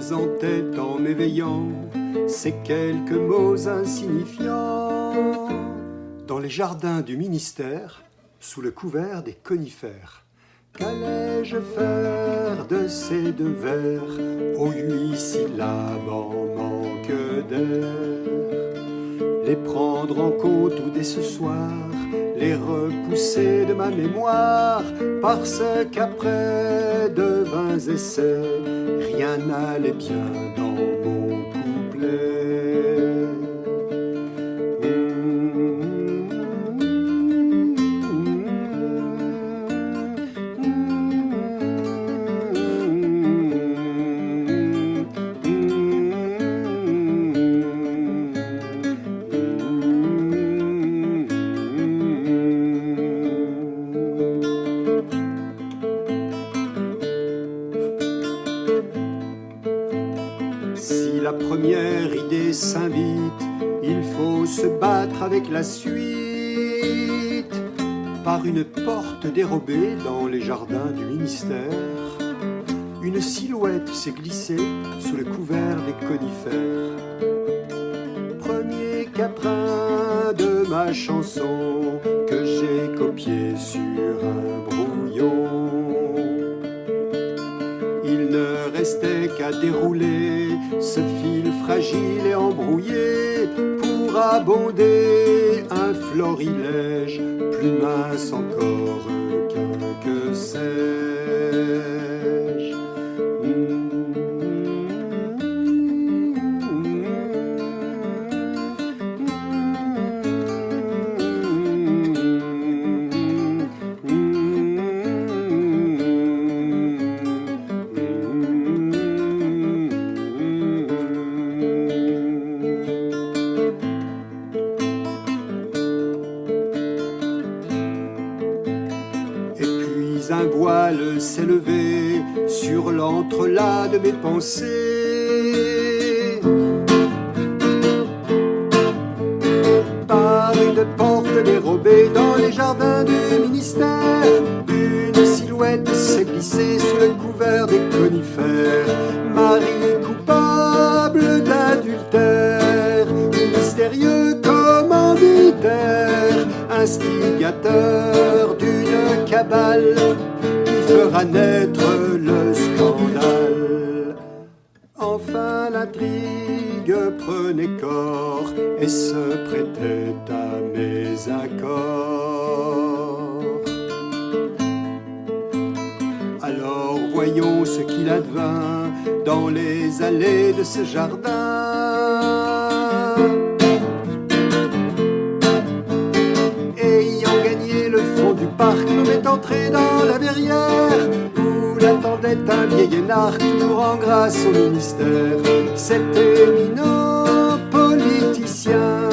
présentait en m'éveillant ces quelques mots insignifiants. Dans les jardins du ministère, sous le couvert des conifères, qu'allais-je faire de ces deux vers aux 8 syllabes en manque d'air? Les prendre en compte ou dès ce soir, les repousser de ma mémoire, parce qu'après de vains essais, rien n'allait bien dans mon couplet. Si la première idée s'invite, il faut se battre avec la suite. Par une porte dérobée dans les jardins du ministère, une silhouette s'est glissée sous le couvert des conifères. Premier quatrain de ma chanson que j'ai copié sur un brouillon. Il ne restait qu'à dérouler ce fil fragile et embrouillé pour abonder un florilège plus mince encore qu'un que sais-je. Un voile s'est levé sur l'entrelac de mes pensées. Par une porte dérobée dans les jardins du ministère, une silhouette s'est glissée sous le couvert des conifères. Mari coupable d'adultère, mystérieux commanditaire, instigateur d'une cabale qui fera naître le scandale. Enfin l'intrigue prenait corps et se prêtait à mes accords. Alors voyons ce qu'il advint dans les allées de ce jardin. Du parc nous est entré dans la verrière où l'attendait un vieil énarque toujours en grâce au ministère. Cet éminent politicien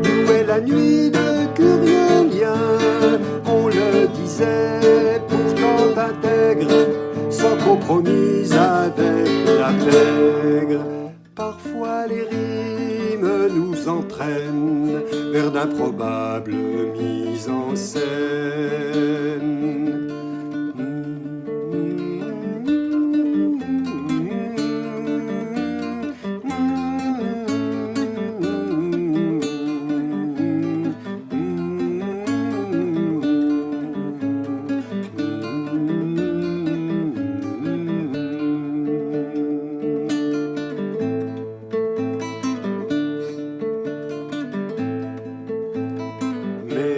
jouait la nuit de curieux liens. On le disait pourtant intègre, sans compromis avec la pègre. Parfois les rimes nous entraînent vers d'improbables mises en scène.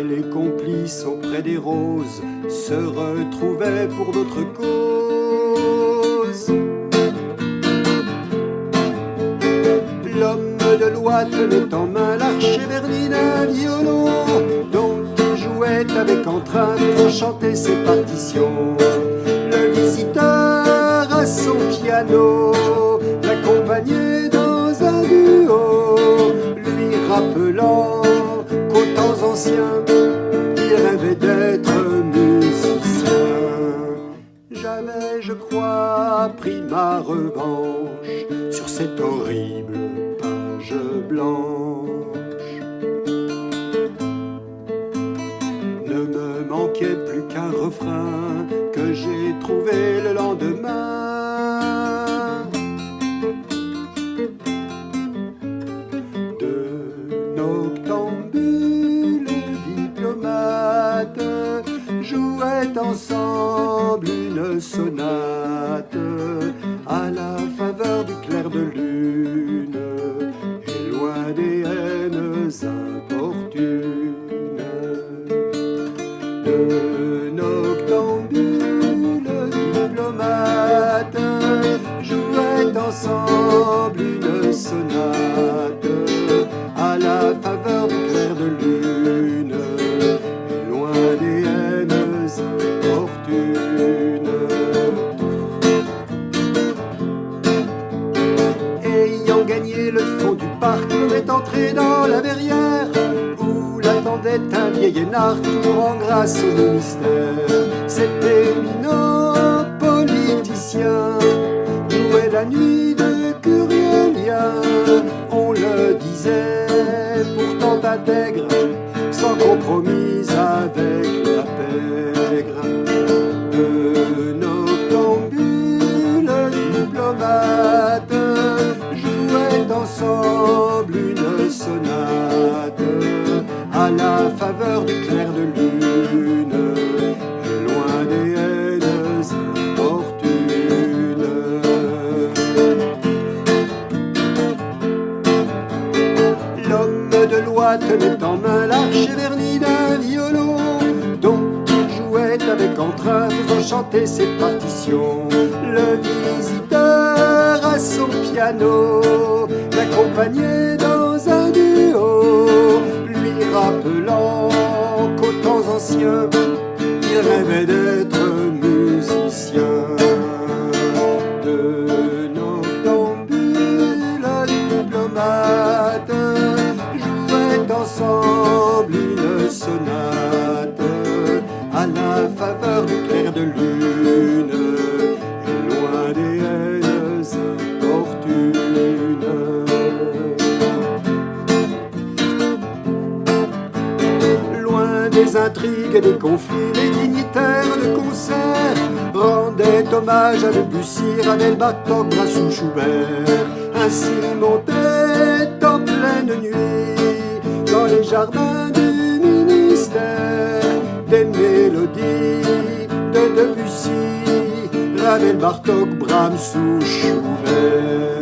Les complices auprès des roses se retrouvaient pour d'autres causes. L'homme de loi tenait en main l'archévernine d'un violon dont il jouait avec entrain pour chanter ses partitions. Le visiteur à son piano l'accompagnait dans un duo, lui rappelant qu'aux temps anciens il rêvait d'être musicien. J'avais, je crois, pris ma revanche sur cette horrible page blanche. Ne me manquait plus qu'un refrain que j'ai trouvé le lendemain. la faveur du clair de lune, et loin des haines importunes. Ayant gagné le fond du parc, l'on est entré dans la verrière, où l'attendait un vieil énarque, toujours en grâce au ministère. C'était éminent politicien, jouait la nuit de curieux liens. On le disait, pourtant intègre, sans compromis avec la pègre. De noctambules diplomates jouaient ensemble une sonate à la faveur du clair de lune, et loin des haines importunes. L'homme de loi tenait en main l'arche vernie d'un violon, dont il jouait avec entrain, faisant chanter ses partitions. Le visiteur à son piano l'accompagnait dans un duo, lui rappelant qu'aux temps anciens il rêvait d'être musicien. De noctambules diplomates jouaient ensemble une sonate à la faveur du clair de lune, et loin des haines importunes. Loin des intrigues et des conflits, les dignitaires de concert rendaient hommage à Debussy, Ravel, Bartók, Brahms ou Schubert. Ainsi montait en pleine nuit dans les jardins du ministère des mélodies de Debussy, Ravel, Bartók, Brahms ou Schubert.